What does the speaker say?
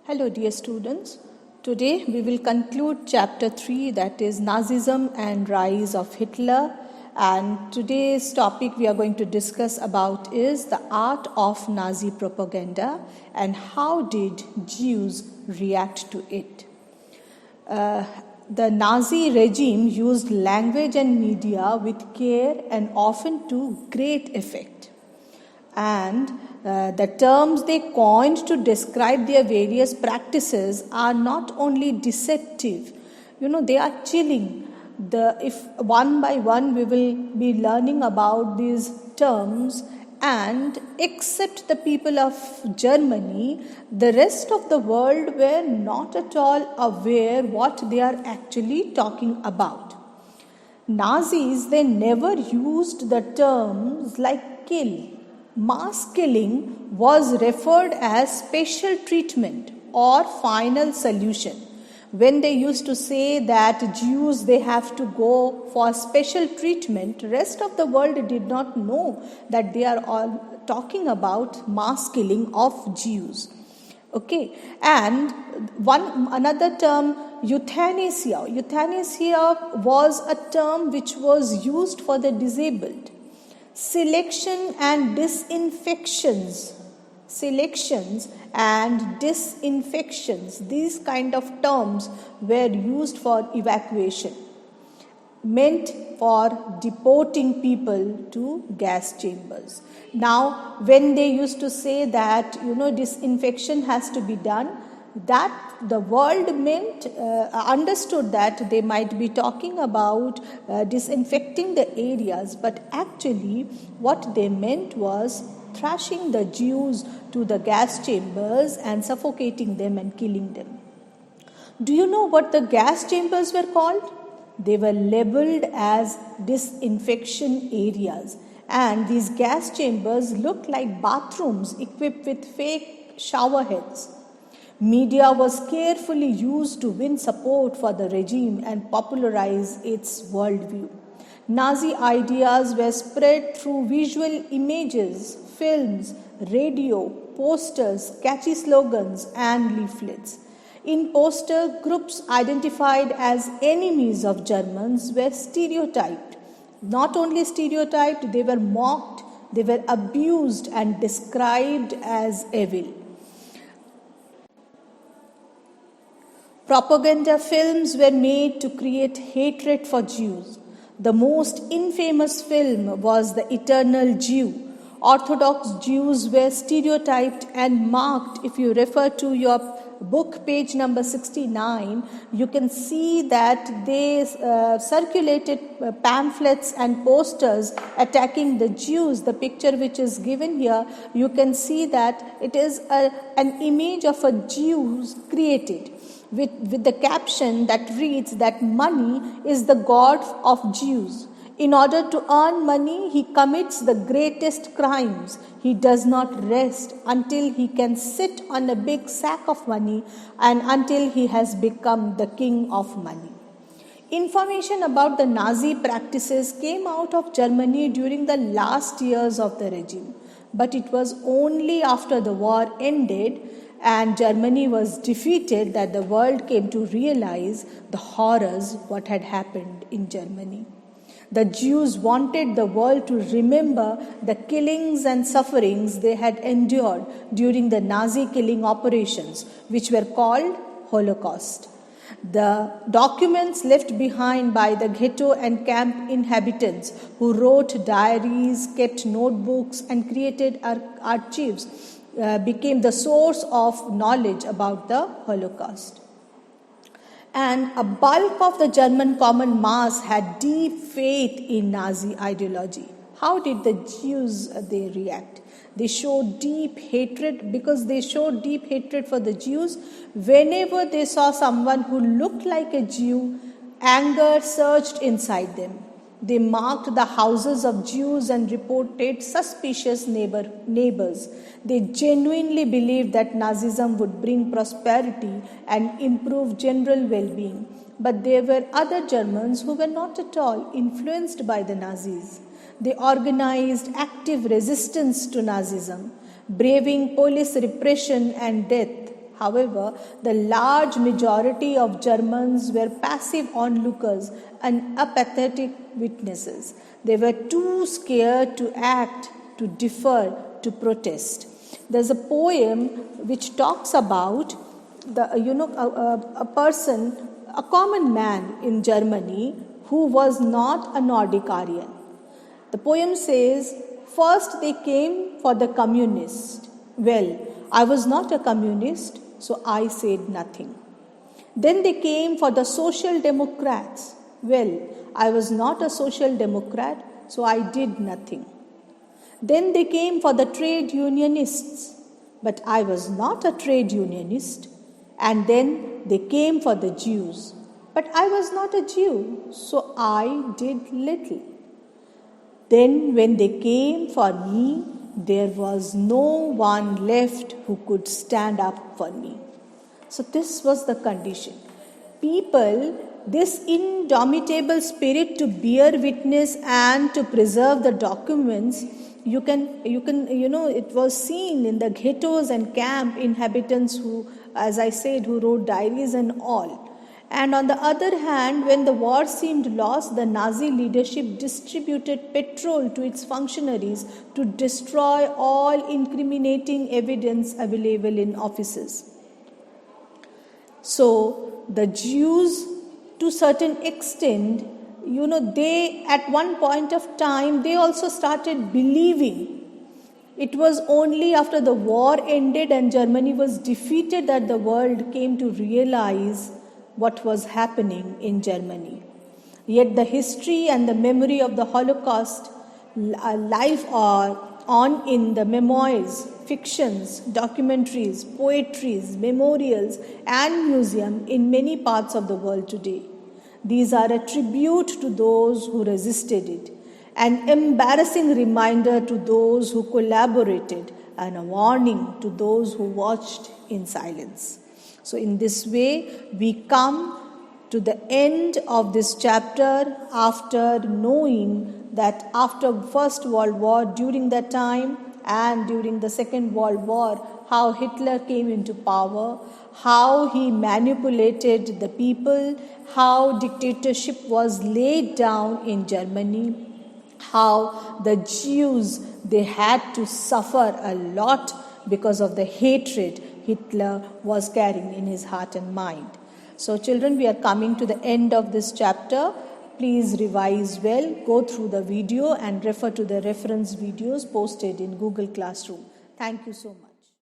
Hello dear students. Today we will conclude chapter 3, that is Nazism and Rise of Hitler, and today's topic we are going to discuss about is the art of Nazi propaganda and how did Jews react to it. The Nazi regime used language and media with care and often to great effect. And the terms they coined to describe their various practices are not only deceptive, they are chilling. If one by one we will be learning about these terms, and except the people of Germany, the rest of the world were not at all aware what they are actually talking about. Nazis, they never used the terms like kill. Mass killing was referred as special treatment or final solution. When they used to say that Jews, they have to go for special treatment, rest of the world did not know that they are all talking about mass killing of Jews. Okay, and another term, euthanasia. Euthanasia was a term which was used for the disabled. Selections and disinfections, these kind of terms were used for evacuation, meant for deporting people to gas chambers. Now, when they used to say that, disinfection has to be done, that the world understood that they might be talking about disinfecting the areas, but actually what they meant was thrashing the Jews to the gas chambers and suffocating them and killing them. Do you know what the gas chambers were called? They were labeled as disinfection areas, and these gas chambers looked like bathrooms equipped with fake shower heads. Media was carefully used to win support for the regime and popularize its worldview. Nazi ideas were spread through visual images, films, radio, posters, catchy slogans, and leaflets. In poster, groups identified as enemies of Germans were stereotyped. Not only stereotyped, they were mocked, they were abused and described as evil. Propaganda films were made to create hatred for Jews. The most infamous film was The Eternal Jew. Orthodox Jews were stereotyped and marked. If you refer to your book, page number 69, you can see that they circulated pamphlets and posters attacking the Jews. The picture which is given here, you can see that it is an image of a Jew created with the caption that reads that money is the god of Jews. In order to earn money, he commits the greatest crimes. He does not rest until he can sit on a big sack of money and until he has become the king of money. Information about the Nazi practices came out of Germany during the last years of the regime, but it was only after the war ended and Germany was defeated that the world came to realize the horrors what had happened in Germany. The Jews wanted the world to remember the killings and sufferings they had endured during the Nazi killing operations, which were called Holocaust. The documents left behind by the ghetto and camp inhabitants who wrote diaries, kept notebooks, and created archives became the source of knowledge about the Holocaust. And a bulk of the German common mass had deep faith in Nazi ideology. How did the Jews they react? They showed deep hatred because they showed deep hatred for the Jews. Whenever they saw someone who looked like a Jew, anger surged inside them. They marked the houses of Jews and reported suspicious neighbors. They genuinely believed that Nazism would bring prosperity and improve general well-being. But there were other Germans who were not at all influenced by the Nazis. They organized active resistance to Nazism, braving police repression and death. However, the large majority of Germans were passive onlookers and apathetic witnesses. They were too scared to act, to defer, to protest. There's a poem which talks about a person, a common man in Germany who was not a Nordic Aryan. The poem says, first they came for the communist. Well, I was not a communist, so I said nothing. Then they came for the social democrats. Well, I was not a social democrat, so I did nothing. Then they came for the trade unionists, but I was not a trade unionist. And then they came for the Jews, but I was not a Jew, so I did little. Then when they came for me, there was no one left who could stand up for me. So this was the condition. People, this indomitable spirit to bear witness and to preserve the documents, it was seen in the ghettos and camp inhabitants who, as I said, who wrote diaries and all. And on the other hand, when the war seemed lost, the Nazi leadership distributed petrol to its functionaries to destroy all incriminating evidence available in offices. So the Jews, to a certain extent, they at one point of time, they also started believing. It was only after the war ended and Germany was defeated that the world came to realize what was happening in Germany. Yet the history and the memory of the Holocaust live on in the memoirs, fictions, documentaries, poetries, memorials, and museums in many parts of the world today. These are a tribute to those who resisted it, an embarrassing reminder to those who collaborated, and a warning to those who watched in silence. So in this way, we come to the end of this chapter after knowing that after First World War, during that time and during the Second World War, how Hitler came into power, how he manipulated the people, how dictatorship was laid down in Germany, how the Jews, they had to suffer a lot because of the hatred Hitler was carrying in his heart and mind. So children, we are coming to the end of this chapter. Please revise well, go through the video and refer to the reference videos posted in Google Classroom. Thank you so much.